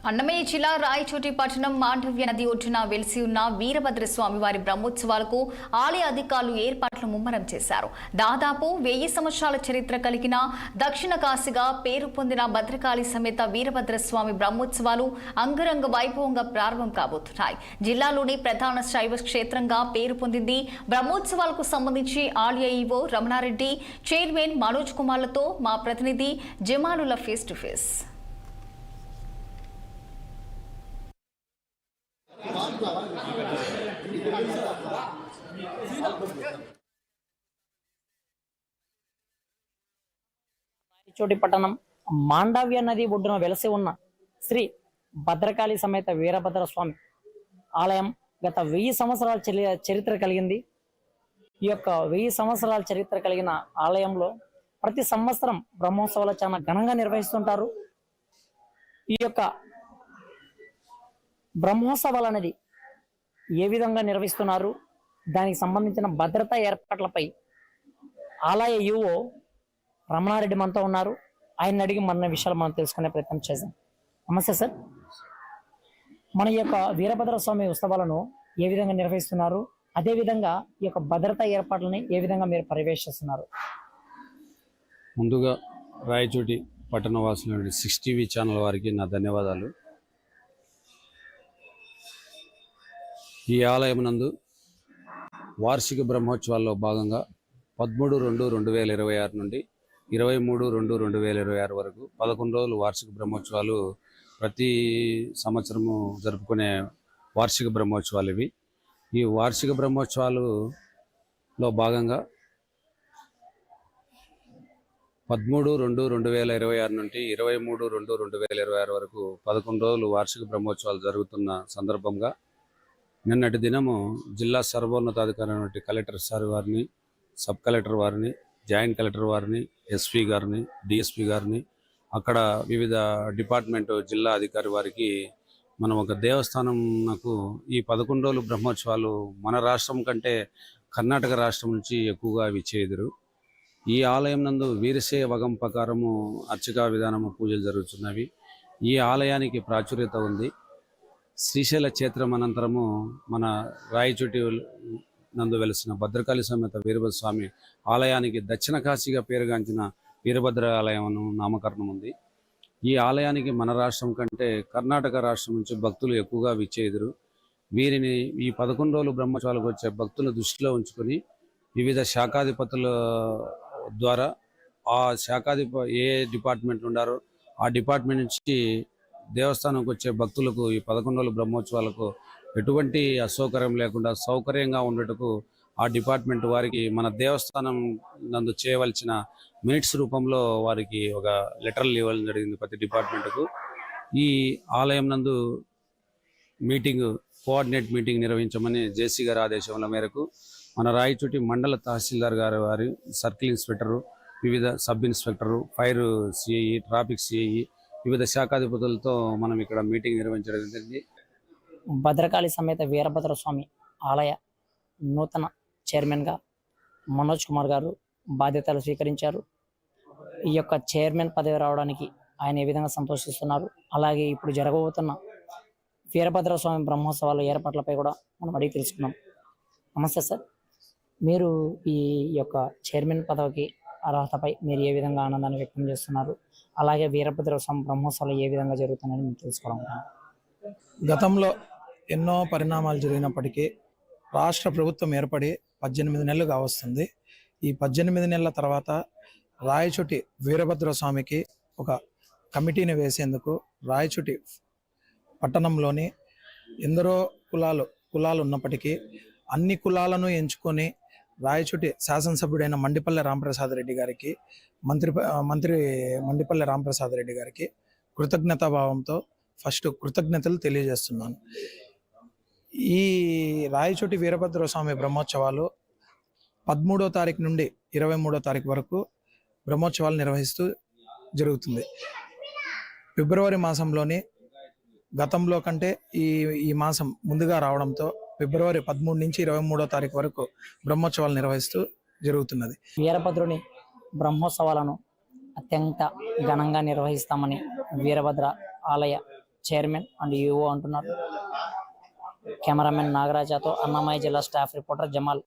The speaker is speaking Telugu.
అన్నమయ్య జిల్లా రాయచోటి పట్టణం మాండవ్య నది ఒడ్డున వెలిసి ఉన్న వీరభద్ర స్వామి వారి బ్రహ్మోత్సవాలకు ఆలయ అధికారులు ఏర్పాట్లు ముమ్మరం చేశారు. దాదాపు 1000 సంవత్సరాల చరిత్ర కలిగిన దక్షిణ కాశీగా పేరు పొందిన భద్రకాళి సమేత వీరభద్ర స్వామి బ్రహ్మోత్సవాలు అంగరంగ వైభవంగా ప్రారంభం కాబోతున్నాయి. జిల్లాలోని ప్రధాన శైవ క్షేత్రంగా పేరు పొందింది. బ్రహ్మోత్సవాలకు సంబంధించి ఆలయ ఈవో రమణారెడ్డి, చైర్మన్ మనోజ్ కుమార్లతో మా ప్రతినిధి జమానుల్లా ఫేస్ టు ఫేస్. చోటి పట్టణం మాండవ్య నది ఒడ్డున వెలసి ఉన్న శ్రీ భద్రకాళి సమేత వీరభద్ర స్వామి ఆలయం గత 1000 సంవత్సరాల చరిత్ర కలిగింది. ఈ యొక్క 1000 సంవత్సరాల చరిత్ర కలిగిన ఆలయంలో ప్రతి సంవత్సరం బ్రహ్మోత్సవాలు చాలా ఘనంగా నిర్వహిస్తుంటారు. ఈ యొక్క బ్రహ్మోత్సవాలు అనేది ఏ విధంగా నిర్వహిస్తున్నారు, దానికి సంబంధించిన భద్రతా ఏర్పాట్లపై ఆలయ ఈవో రమణారెడ్డి మనతో ఉన్నారు. ఆయన అడిగి మన విషయాలు మనం తెలుసుకునే ప్రయత్నం చేద్దాం. నమస్తే సార్, మన యొక్క వీరభద్ర స్వామి ఉత్సవాలను ఏ విధంగా నిర్వహిస్తున్నారు, అదే విధంగా ఈ యొక్క భద్రతా ఏర్పాట్లని ఏ విధంగా మీరు పర్యవేక్షిస్తున్నారు? ముందుగా రాయచోటి పట్టణ వాసుల 6 టీవీ ఛానల్ వారికి నా ధన్యవాదాలు. ఈ ఆలయం నందు వార్షిక బ్రహ్మోత్సవాల్లో భాగంగా 13/2/2026 నుండి 23/2/2026 వరకు 11 రోజులు వార్షిక బ్రహ్మోత్సవాలు ప్రతి సంవత్సరము జరుపుకునే వార్షిక బ్రహ్మోత్సవాలు ఇవి. ఈ వార్షిక బ్రహ్మోత్సవాలలో భాగంగా 13/2/2026 నుండి 23/2/2026 వరకు 11 రోజులు వార్షిక బ్రహ్మోత్సవాలు జరుగుతున్న సందర్భంగా నిన్నటి దినము జిల్లా సర్వోన్నతాధికారి కలెక్టర్ సార్ వారిని, సబ్ కలెక్టర్ వారిని, జాయింట్ కలెక్టర్ వారిని, ఎస్పీ గారిని, డిఎస్పీ గారిని, అక్కడ వివిధ డిపార్ట్మెంట్ జిల్లా అధికారి వారికి మనం ఒక దేవస్థానంకు ఈ 11 రోజులు బ్రహ్మోత్సవాలు మన రాష్ట్రం కంటే కర్ణాటక రాష్ట్రం నుంచి ఎక్కువగా విచ్చేయుదురు. ఈ ఆలయం నందు వీరశైవ వగం ప్రకారము అర్చకా విధానము పూజలు జరుగుతున్నవి. ఈ ఆలయానికి ప్రాచుర్యత ఉంది. శ్రీశైల క్షేత్రం అనంతరము మన రాయచోటి నందు వెలిసిన భద్రకాళి సమేత వీరభద్ర స్వామి ఆలయానికి దక్షిణ కాశీగా పేరుగాంచిన వీరభద్ర ఆలయం నామకరణం ఉంది. ఈ ఆలయానికి మన రాష్ట్రం కంటే కర్ణాటక రాష్ట్రం నుంచి భక్తులు ఎక్కువగా విచ్చేదురు. వీరిని ఈ 11 రోజులు బ్రహ్మోత్సవాలకు వచ్చే భక్తులు దృష్టిలో ఉంచుకొని వివిధ శాఖాధిపతుల ద్వారా ఆ ఏ డిపార్ట్మెంట్లు ఉండారో ఆ డిపార్ట్మెంట్ నుంచి దేవస్థానంకి వచ్చే భక్తులకు ఈ 11 రోజుల బ్రహ్మోత్సవాలకు ఎటువంటి అసౌకర్యం లేకుండా సౌకర్యంగా ఉండటకు ఆ డిపార్ట్మెంట్ వారికి మన దేవస్థానం నందు చేయవలసిన మినిట్స్ రూపంలో వారికి ఒక లెటర్లు ఇవ్వడం జరిగింది ప్రతి డిపార్ట్మెంట్కు. ఈ ఆలయం నందు కోఆర్డినేట్ మీటింగ్ నిర్వహించమని జేసీ గారి ఆదేశముల మేరకు మన రాయచోటి మండల తహసీల్దార్ గారి వారి, సర్కిల్ ఇన్స్పెక్టరు, వివిధ sub inspector, fire CI, traffic CI, వివిధ శాఖాధిపతులతో మనం ఇక్కడ మీటింగ్ నిర్వహించడం జరిగింది. భద్రకాళి సమేత వీరభద్ర స్వామి ఆలయ నూతన చైర్మన్గా మనోజ్ కుమార్ గారు బాధ్యతలు స్వీకరించారు. ఈ యొక్క చైర్మన్ పదవి రావడానికి ఆయన ఏ విధంగా సంతోషిస్తున్నారు, అలాగే ఇప్పుడు జరగబోతున్న వీరభద్ర స్వామి బ్రహ్మోత్సవాల ఏర్పాట్లపై కూడా మనం అడిగి తెలుసుకున్నాం. నమస్తే సార్, మీరు ఈ యొక్క చైర్మన్ పదవికి అర్హతపై మీరు ఏ విధంగా ఆనందాన్ని వ్యక్తం చేస్తున్నారు, అలాగే వీరభద్ర స్వామి బ్రహ్మోత్సవాలు ఏ విధంగా జరుగుతున్నాయని మీరు తెలుసుకోవడం? గతంలో ఎన్నో పరిణామాలు జరిగినప్పటికీ రాష్ట్ర ప్రభుత్వం ఏర్పడి 18 నెలలు కావస్తుంది. ఈ 18 నెలల తర్వాత రాయచోటి వీరభద్ర స్వామికి ఒక కమిటీని వేసేందుకు రాయచోటి పట్టణంలోని ఎందరో కులాలు ఉన్నప్పటికీ అన్ని కులాలను ఎంచుకొని రాయచోటి శాసనసభ్యుడైన మండిపల్లె రామప్రసాద్ రెడ్డి గారికి, మంత్రి మండిపల్లె రామప్రసాద్ రెడ్డి గారికి కృతజ్ఞతాభావంతో ఫస్ట్ కృతజ్ఞతలు తెలియజేస్తున్నాను. ఈ రాయచోటి వీరభద్ర స్వామి బ్రహ్మోత్సవాలు 13వ తారీఖు నుండి 23వ తారీఖు వరకు బ్రహ్మోత్సవాలు నిర్వహిస్తూ జరుగుతుంది. ఫిబ్రవరి మాసంలోని గతంలో కంటే ఈ మాసం ముందుగా రావడంతో ఫిబ్రవరి 13 నుంచి 23వ తారీఖు వరకు బ్రహ్మోత్సవాలు నిర్వహిస్తూ జరుగుతున్నది. వీరభద్రుని బ్రహ్మోత్సవాలను అత్యంత ఘనంగా నిర్వహిస్తామని వీరభద్ర ఆలయ చైర్మన్ అండ్ ఈఓ అంటున్నారు. కెమెరామెన్ నాగరాజాతో అన్నమయ్య జిల్లా స్టాఫ్ రిపోర్టర్ జమాల్.